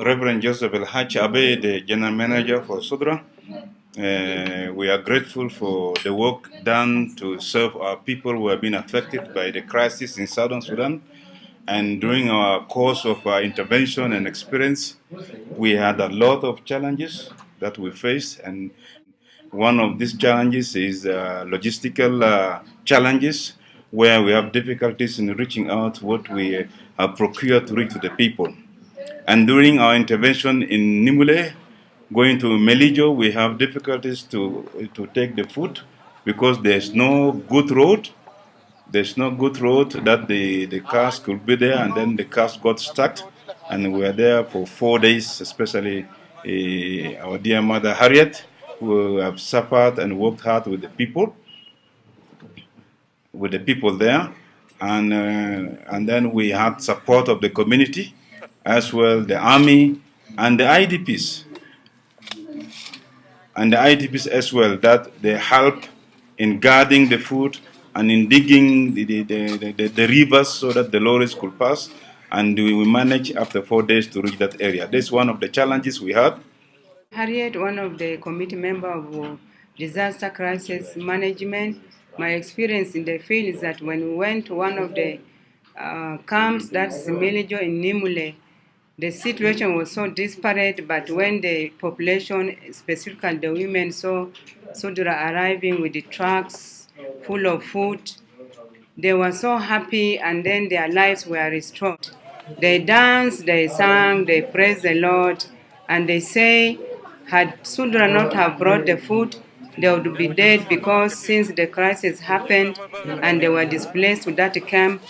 Reverend Joseph El Hach Abe, the General Manager for SUDRA. We are grateful for the work done to serve our people who have been affected by the crisis in Southern Sudan. And during our course of our intervention and experience, we had a lot of challenges that we faced. And one of these challenges is logistical challenges, where we have difficulties in reaching out what we have procured to reach to the people. And during our intervention in Nimule, going to Melijo, we have difficulties to take the food because there's no good road. There's no good road that the cars could be there, and then the cars got stuck. And we were there for 4 days, especially our dear mother Harriet, who have suffered and worked hard with the people there. And then we had support of the community, as well the army and the IDPs. And the IDPs as well, that they help in guarding the food and in digging the rivers so that the lorries could pass. And we managed after 4 days to reach that area. This is one of the challenges we had. Harriet, one of the committee members of disaster crisis management. My experience in the field is that when we went to one of the camps, that's Melijo in Nimule, the situation was so disparate, but when the population, specifically the women, saw SUDRA arriving with the trucks full of food, they were so happy, and then their lives were restored. They danced, they sang, they praised the Lord, and they say, had SUDRA not have brought the food, they would be dead, because since the crisis happened and they were displaced to that camp,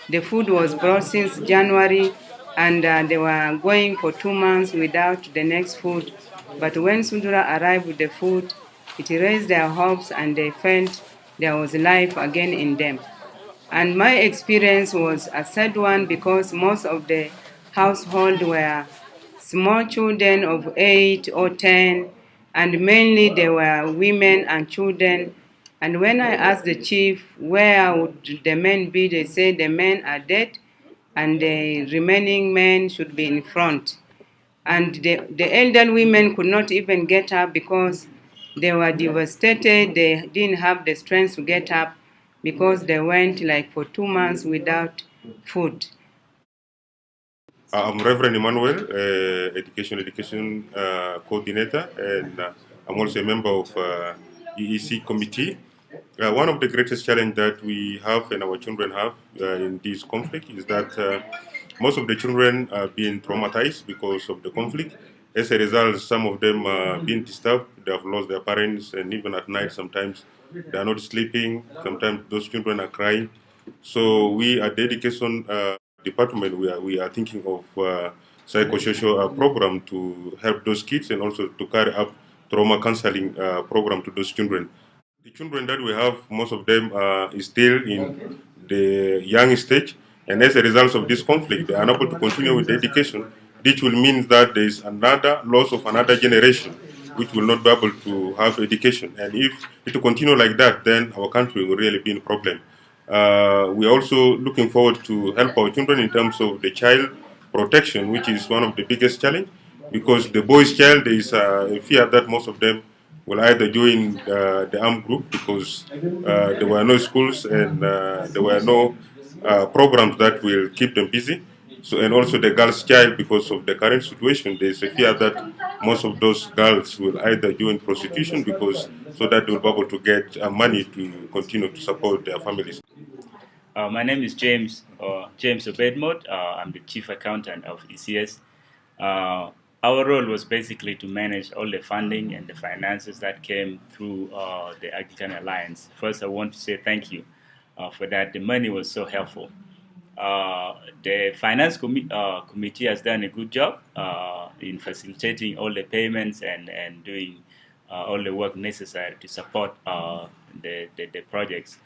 the food was brought since January, and they were going for 2 months without the next food. But when SUDRA arrived with the food, it raised their hopes, and they felt there was life again in them. And my experience was a sad one, because most of the household were small children of 8 or 10, and mainly they were women and children. And when I asked the chief, where would the men be, they said the men are dead, and the remaining men should be in front. And the elder women could not even get up because they were devastated. They didn't have the strength to get up because they went like for 2 months without food. I'm Reverend Emmanuel, education coordinator, and I'm also a member of EEC committee. One of the greatest challenges that we have and our children have in this conflict is that most of the children are being traumatized because of the conflict. As a result, some of them are being disturbed. They have lost their parents, and even at night, sometimes they are not sleeping. Sometimes those children are crying. So we at the education department, we are thinking of psychosocial program to help those kids, and also to carry up trauma counseling program to those children. The children that we have, most of them is still in the young stage, and as a result of this conflict, they are unable to continue with the education. This will mean that there is another loss of another generation, which will not be able to have education. And if it will continue like that, then our country will really be in a problem. We are also looking forward to help our children in terms of the child protection, which is one of the biggest challenge, because the boys' child, there is a fear that most of them will either join the armed group because there were no schools, and there were no programs that will keep them busy. So, and also the girls' child, because of the current situation, there is a fear that most of those girls will either join prostitution because so that they will be able to get money to continue to support their families. My name is James Obedmod. I'm the chief accountant of ECS. Our role was basically to manage all the funding and the finances that came through the African Alliance. First, I want to say thank you for that. The money was so helpful. The finance committee has done a good job in facilitating all the payments and doing all the work necessary to support the projects.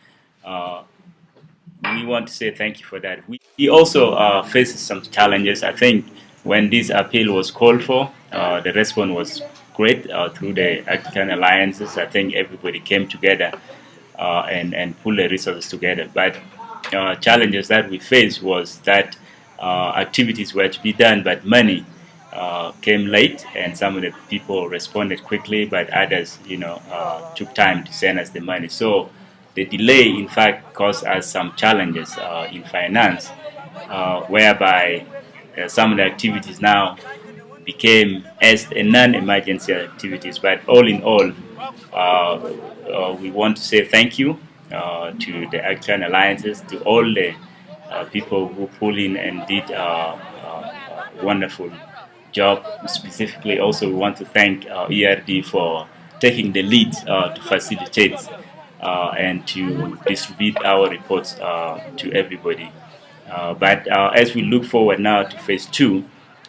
We want to say thank you for that. We also faced some challenges. I think when this appeal was called for, the response was great through the African alliances. I think everybody came together and pulled the resources together. But challenges that we faced was that activities were to be done, but money came late, and some of the people responded quickly, but others, took time to send us the money. So the delay, in fact, caused us some challenges in finance, whereby some of the activities now became as a non-emergency activities. But all in all, we want to say thank you to the Action Alliances, to all the people who pulled in and did wonderful job. Specifically, also we want to thank ERD for taking the lead to facilitate and to distribute our reports to everybody. But as we look forward now to phase 2,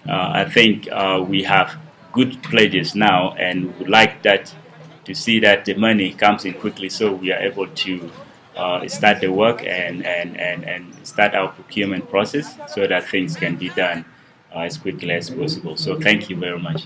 I think we have good pledges now, and we would like that to see that the money comes in quickly, so we are able to start the work and start our procurement process, so that things can be done as quickly as possible. So thank you very much.